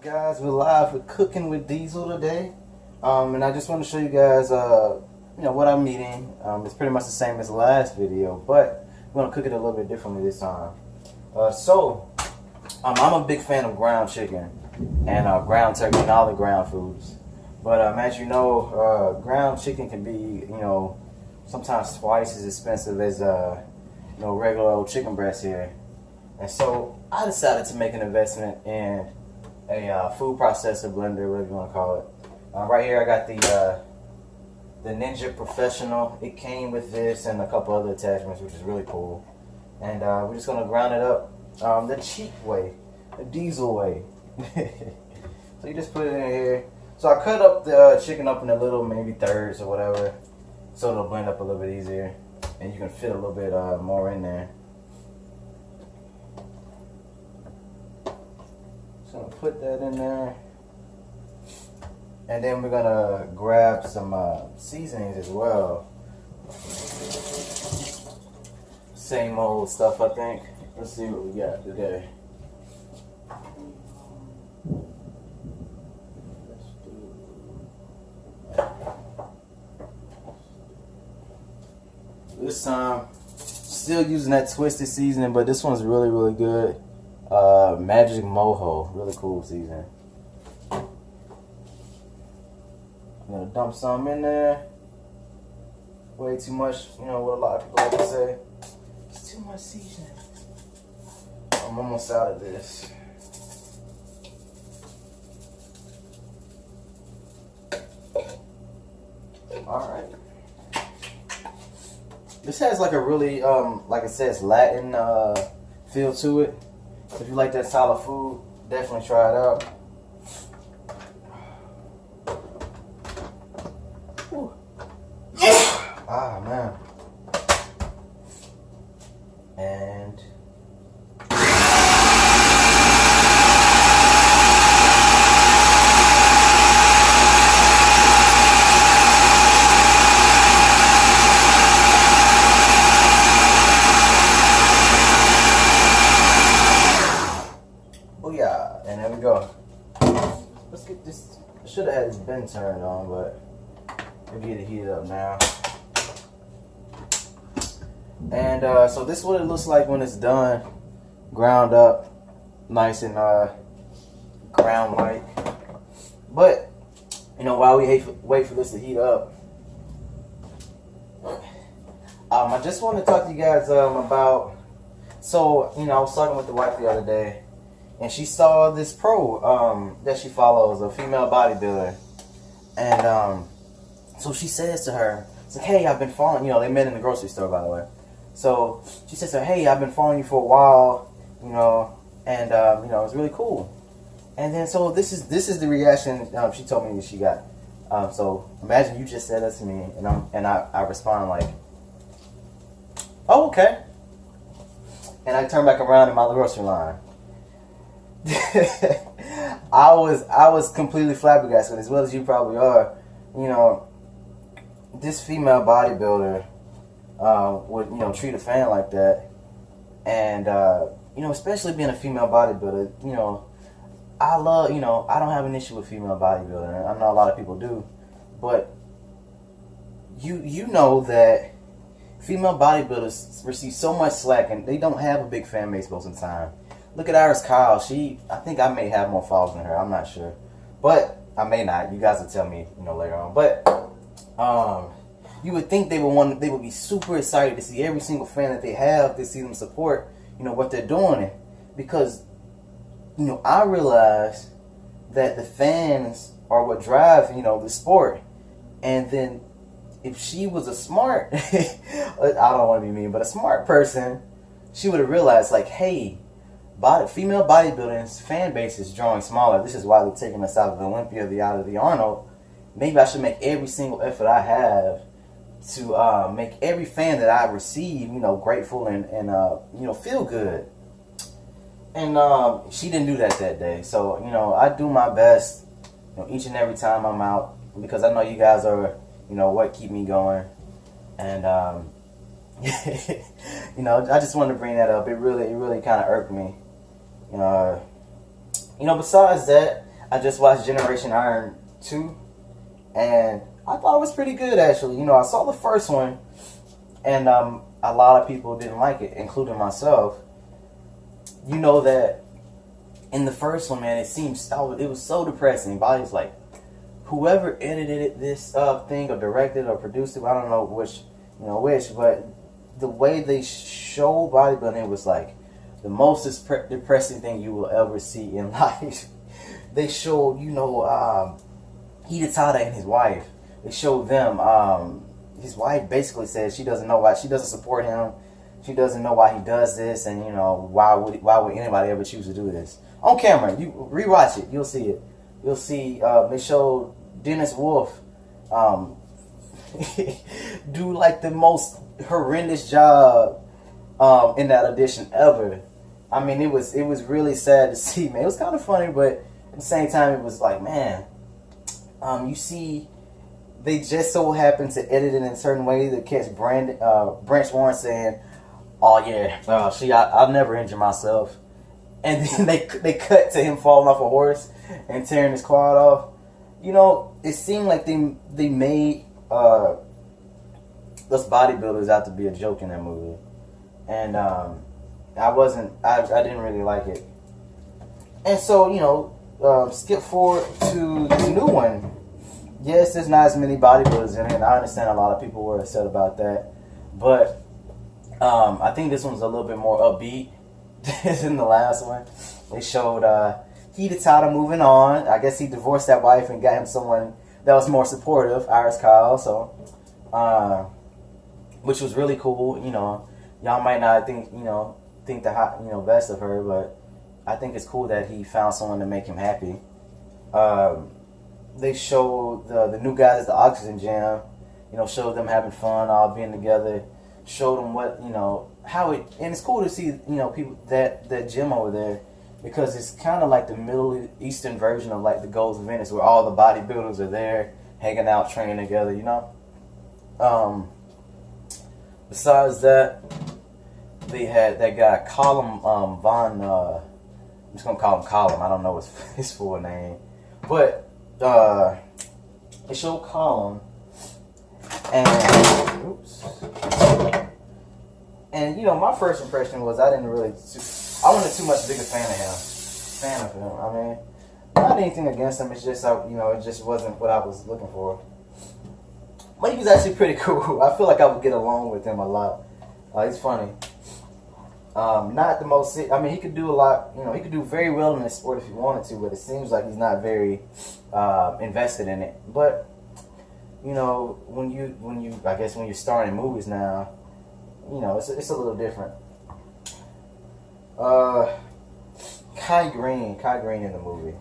Guys, we're live with Cooking with Diesel today, and I just want to show you guys what I'm eating. It's pretty much the same as the last video, but we're going to cook it a little bit differently this time. I'm a big fan of ground chicken and ground turkey and all the ground foods, but as you know, ground chicken can be sometimes twice as expensive as regular old chicken breast here. And so I decided to make an investment in a food processor blender, whatever you want to call it. Right here I got the Ninja Professional. It came with this and a couple other attachments, which is really cool. And we're just going to ground it up the cheap way, the diesel way. So you just put it in here. So I cut up the chicken up into little maybe thirds or whatever, so it'll blend up a little bit easier. And you can fit a little bit more in there. So I'm gonna put that in there, and then we're gonna grab some seasonings as well. Same old stuff, I think. Let's see what we got today. This time, still using that twisted seasoning, but this one's really, really good. Magic Mojo, really cool seasoning. I'm gonna dump some in there. Way too much, what a lot of people like to say. It's too much seasoning. I'm almost out of this. Alright. This has like a really, like it says, Latin feel to it. If you like that solid food, definitely try it out. Whew. Ah, man. And and there we go. Let's get this. I should have had this bin turned on, but we'll get it heated up now. And so this is what it looks like when it's done, ground up, nice and ground like. But while we wait for this to heat up, I just want to talk to you guys about. So I was talking with the wife the other day. And she saw this pro that she follows, a female bodybuilder. And so she says to her, it's like, hey, I've been following, they met in the grocery store, by the way. So she says to her, hey, I've been following you for a while, and, it's really cool. And then, so this is the reaction she told me that she got. So imagine you just said that to me, and I respond like, oh, okay. And I turn back around in my grocery line. I was completely flabbergasted, as well as you probably are. This female bodybuilder would treat a fan like that, and especially being a female bodybuilder. I love I don't have an issue with female bodybuilding. I know a lot of people do, but you know that female bodybuilders receive so much slack, and they don't have a big fan base most of the time. Look at Iris Kyle. I think I may have more followers than her. I'm not sure, but I may not. You guys will tell me, later on. But you would think they would be super excited to see every single fan that they have, to see them support, what they're doing, because I realize that the fans are what drive, the sport, and then if she was a smart, I don't want to be mean, but a smart person, she would have realized, like, hey. Female bodybuilding's fan base is drawing smaller. This is why they're taking us out of the Olympia, out of the Arnold. Maybe I should make every single effort I have to make every fan that I receive, grateful and feel good. And she didn't do that day. So I do my best, each and every time I'm out, because I know you guys are, what keep me going. And I just wanted to bring that up. It really kind of irked me. Besides that, I just watched Generation Iron 2, and I thought it was pretty good, actually. You know, I saw the first one, and a lot of people didn't like it, including myself. You know that in the first one, man, it was so depressing. Body was like, whoever edited this thing or directed or produced it, I don't know which, but the way they showed bodybuilding was like the most depressing thing you will ever see in life. They showed, Hidetada and his wife. They showed them. His wife basically said she doesn't know why, she doesn't support him. She doesn't know why he does this, and why would anybody ever choose to do this? On camera, you rewatch it, you'll see it. You'll see they showed Dennis Wolf do like the most horrendous job in that audition ever. I mean, it was really sad to see, man. It was kind of funny, but at the same time, it was like, man, you see, they just so happened to edit it in a certain way to catch Branch Warren saying, "Oh yeah, see, I'll never injure myself," and then they cut to him falling off a horse and tearing his quad off. It seemed like they made us bodybuilders out to be a joke in that movie, and I didn't really like it. And so skip forward to the new one. Yes, there's not as many bodybuilders in it, and I understand a lot of people were upset about that, but I think this one's a little bit more upbeat than the last one. They showed Hidetada moving on. I guess he divorced that wife and got him someone that was more supportive, Iris Kyle. So, which was really cool. Y'all might not think the best of her, but I think it's cool that he found someone to make him happy. They showed the new guys at the Oxygen Gym. Showed them having fun, all being together. Showed them what and it's cool to see people that gym over there, because it's kind of like the Middle Eastern version of like the Goals of Venice, where all the bodybuilders are there hanging out, training together. Besides that, they had that guy Colin Von. I'm just gonna call him Colin. I don't know his full name, but they showed Colin, and my first impression was I wasn't too much bigger fan of him. I mean, not anything against him. It's just it just wasn't what I was looking for. But he was actually pretty cool. I feel like I would get along with him a lot. He's funny. Not the most. I mean, he could do a lot. He could do very well in this sport if he wanted to, but it seems like he's not very invested in it. But when you're starring in movies now, it's a little different. Kai Green in the movie.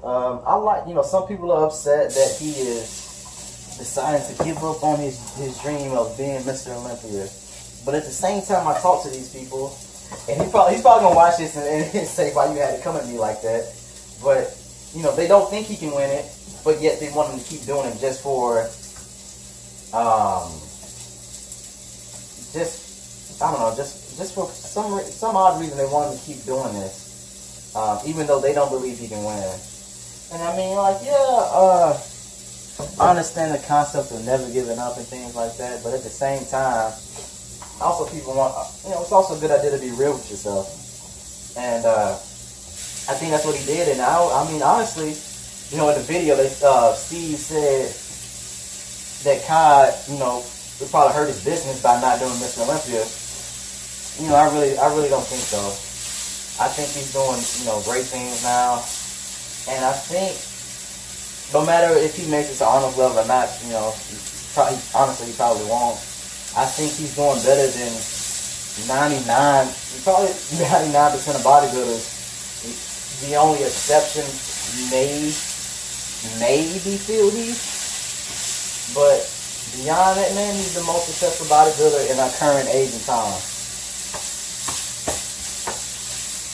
I like, some people are upset that he is deciding to give up on his dream of being Mr. Olympia. But at the same time, I talk to these people, and he's probably gonna watch this and say, "Why you had to come at me like that?" But they don't think he can win it, but yet they want him to keep doing it just for, just for some odd reason they want him to keep doing this, even though they don't believe he can win. And I mean, I understand the concept of never giving up and things like that, but at the same time, also people want, it's also a good idea to be real with yourself. And I think that's what he did. And I mean, honestly, in the video, Steve said that Kai, would probably hurt his business by not doing Mr. Olympia. I really don't think so. I think he's doing, great things now. And I think no matter if he makes it to Arnold's level or not, he probably won't. I think he's doing better than 99% of bodybuilders. The only exception may be Phil Heath, but beyond that, man, he's the most successful bodybuilder in our current age and time.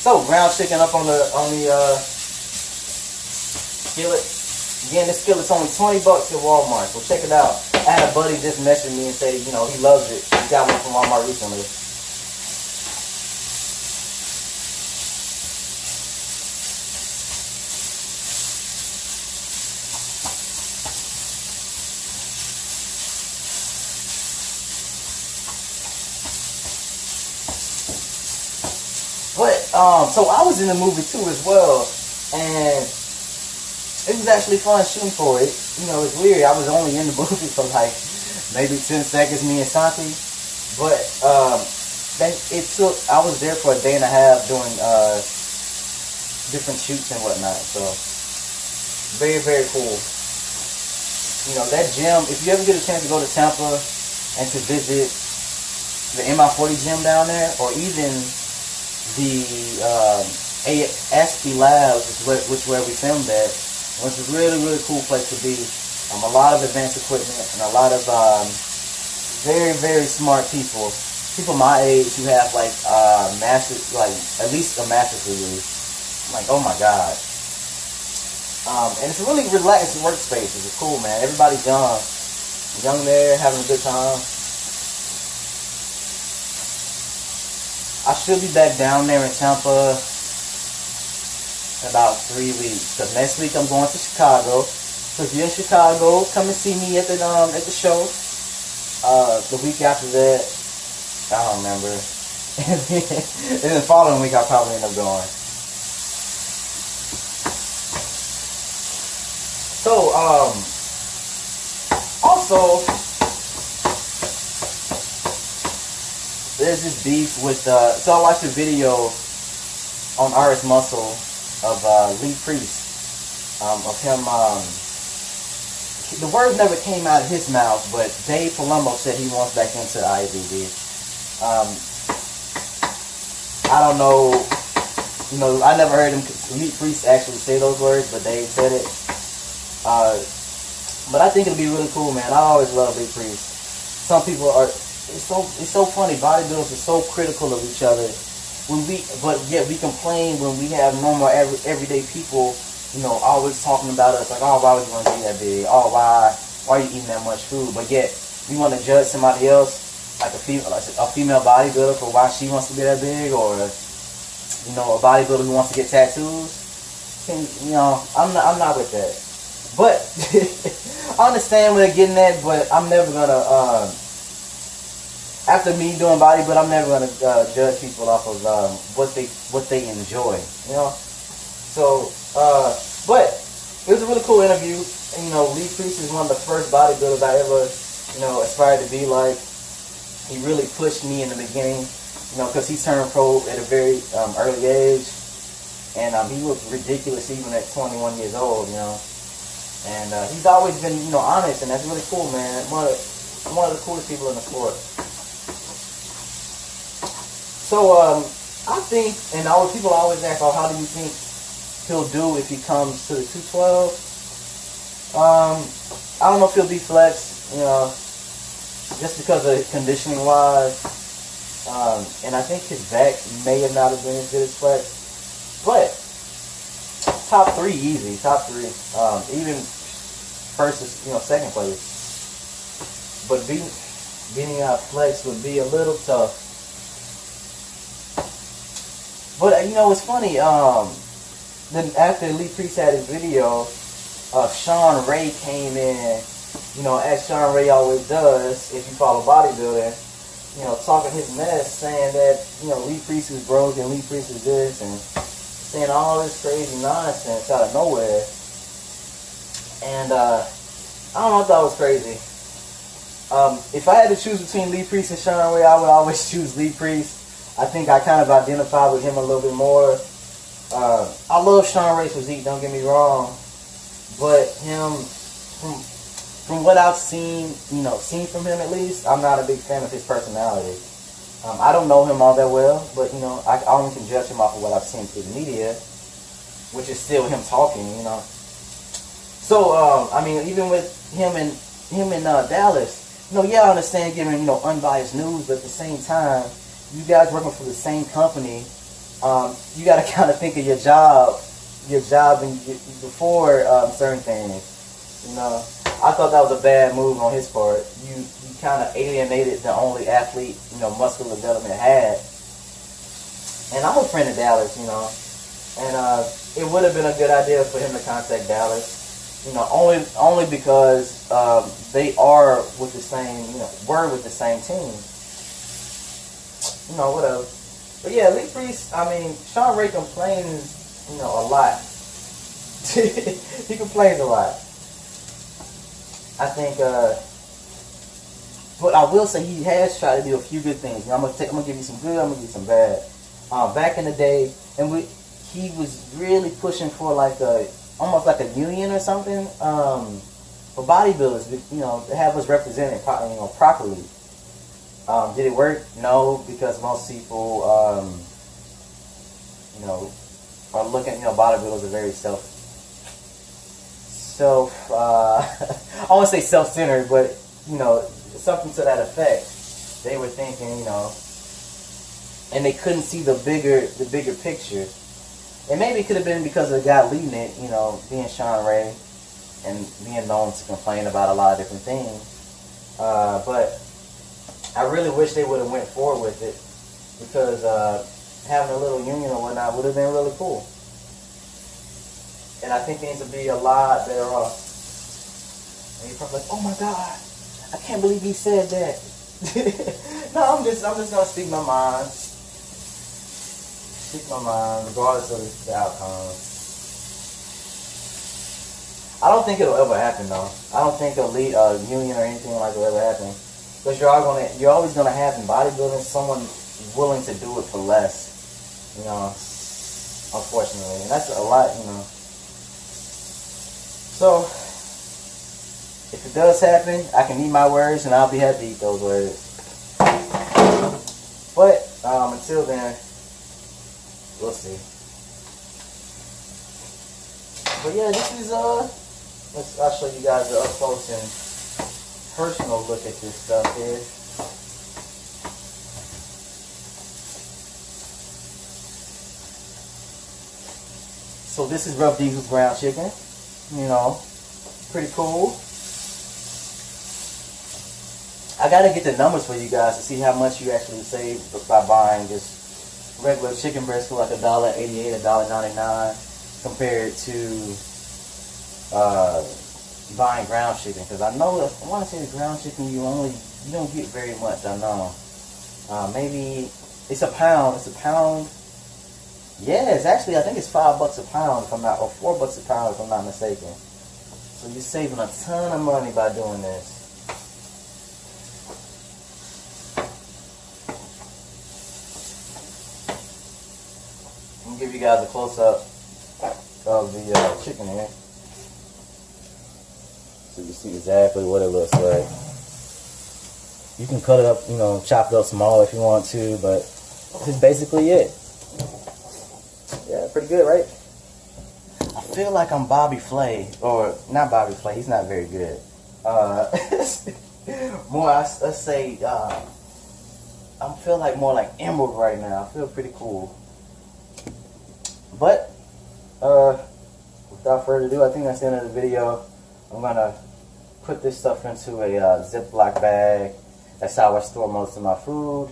So, ground chicken up on the skillet. Again, this skillet's only $20 at Walmart, so check it out. I had a buddy just message me and say, he loves it. He got one from Walmart recently. But so I was in the movie too as well, and it was actually fun shooting for it. You know, it's weird. I was only in the movie for like maybe 10 seconds, me and Santi. But I was there for a day and a half doing different shoots and whatnot. So very, very cool. You know, that gym, if you ever get a chance to go to Tampa and to visit the MI40 gym down there, or even the ASP Labs, which is where we filmed at, which is a really, really cool place to be. A lot of advanced equipment and a lot of very, very smart people. People my age who have like masters, like at least a master's degree. I'm like, oh my god. And it's a really relaxed workspace. It's cool, man. Everybody's young there, having a good time. I should be back down there in Tampa in about 3 weeks. Cause next week I'm going to Chicago. So if you're in Chicago, come and see me at the show. The week after that, I don't remember. And the following week I'll probably end up going. So, also, there's this beef with, so I watched a video on RS Muscle of Lee Priest, of him, the word never came out of his mouth, but Dave Palumbo said he wants back into IFBB. I don't know, you know, I never heard him, Lee Priest actually say those words, but Dave said it. But I think it'll be really cool, man. I always love Lee Priest. Some people are, it's so funny. Bodybuilders are so critical of each other. But yet we complain when we have normal everyday people, you know, always talking about us like, oh, why would you want to be that big? Oh, why are you eating that much food? But yet we want to judge somebody else, like a female bodybuilder, for why she wants to be that big, or you know, a bodybuilder who wants to get tattoos. You know, I'm not with that. But I understand where they're getting at, but I'm never gonna after me doing bodybuilding, I'm never gonna judge people off of what they enjoy, you know. So, but it was a really cool interview. And, you know, Lee Priest is one of the first bodybuilders I ever, you know, aspired to be like. He really pushed me in the beginning, you know, because he turned pro at a very early age, and he looked ridiculous even at 21 years old, you know. And he's always been, you know, honest, and that's really cool, man. One of the coolest people in the sport. So I think, and people always ask, oh, how do you think he'll do if he comes to the 212? I don't know if he'll be flexed, you know, just because of conditioning wise. And I think his back may have not have been as good as flex, but top 3 easy, top 3, even first, you know, second place. But beating out flex would be a little tough. But you know, it's funny. Then after Lee Priest had his video, Sean Ray came in. You know, as Sean Ray always does, if you follow bodybuilding, you know, talking his mess, saying that, you know, Lee Priest is broke and Lee Priest is this, and saying all this crazy nonsense out of nowhere. And I don't know, I thought it was crazy. If I had to choose between Lee Priest and Sean Ray, I would always choose Lee Priest. I think I kind of identify with him a little bit more. I love Sean Ray's physique, don't get me wrong, but him, from what I've seen, you know, from him at least, I'm not a big fan of his personality. I don't know him all that well, but, you know, I only can judge him off of what I've seen through the media, which is still him talking, you know. So, I mean, even with him in Dallas, you know, yeah, I understand giving, you know, unbiased news, but at the same time, you guys working for the same company, you got to kind of think of your job before certain things, you know. I thought that was a bad move on his part. You kind of alienated the only athlete, you know, muscular development had. And I'm a friend of Dallas, you know, and it would have been a good idea for him to contact Dallas, you know, only because they are with the same, you know, were with the same team. You know, whatever. But yeah, Lee Priest, I mean, Sean Ray complains, you know, a lot. He complains a lot. I think, but I will say he has tried to do a few good things. You know, I'm gonna give you some good, I'm gonna give you some bad. Back in the day, he was really pushing for like almost like a union or something for bodybuilders. You know, to have us represented, you know, properly. Did it work? No, because most people, you know, are looking. You know, bodybuilders are very I won't say self-centered, but you know, something to that effect. They were thinking, you know, and they couldn't see the bigger picture. And maybe it could have been because of the guy leading it, you know, being Sean Ray and being known to complain about a lot of different things. But I really wish they would have went forward with it, because having a little union or whatnot would have been really cool. And I think things would be a lot better off. And you're probably like, oh my God, I can't believe he said that. No, I'm just gonna speak my mind. Speak my mind, regardless of the outcome. I don't think it'll ever happen though. I don't think a union or anything like that will ever happen. Because you're always gonna have in bodybuilding someone willing to do it for less. You know, unfortunately, and that's a lot. You know. So, if it does happen, I can eat my words, and I'll be happy to eat those words. But until then, we'll see. But yeah, this is I'll show you guys the up close and personal look at this stuff here. So this is Rough Diesel's ground chicken. You know, pretty cool. I gotta get the numbers for you guys to see how much you actually save by buying just regular chicken breast for like $1.88, $1.99 compared to buying ground chicken. Because I know, I want to say the ground chicken you don't get very much. I know. Maybe it's a pound. It's a pound. Yeah, it's actually, I think it's $5 a pound if I'm not, or $4 a pound if I'm not mistaken. So you're saving a ton of money by doing this. I'm gonna give you guys a close up of the chicken here, so you see exactly what it looks like. You can cut it up, you know, chop it up small if you want to, but this is basically it. Yeah, pretty good, right? I feel like I'm Bobby Flay, or not Bobby Flay. He's not very good. More, let's say, I feel like more like Emerald right now. I feel pretty cool. But without further ado, I think that's the end of the video. I'm gonna put this stuff into a Ziploc bag. That's how I store most of my food.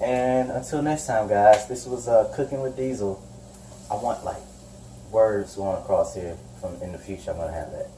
And until next time, guys, this was Cooking with Diesel. I want like words going across here from in the future. I'm gonna have that.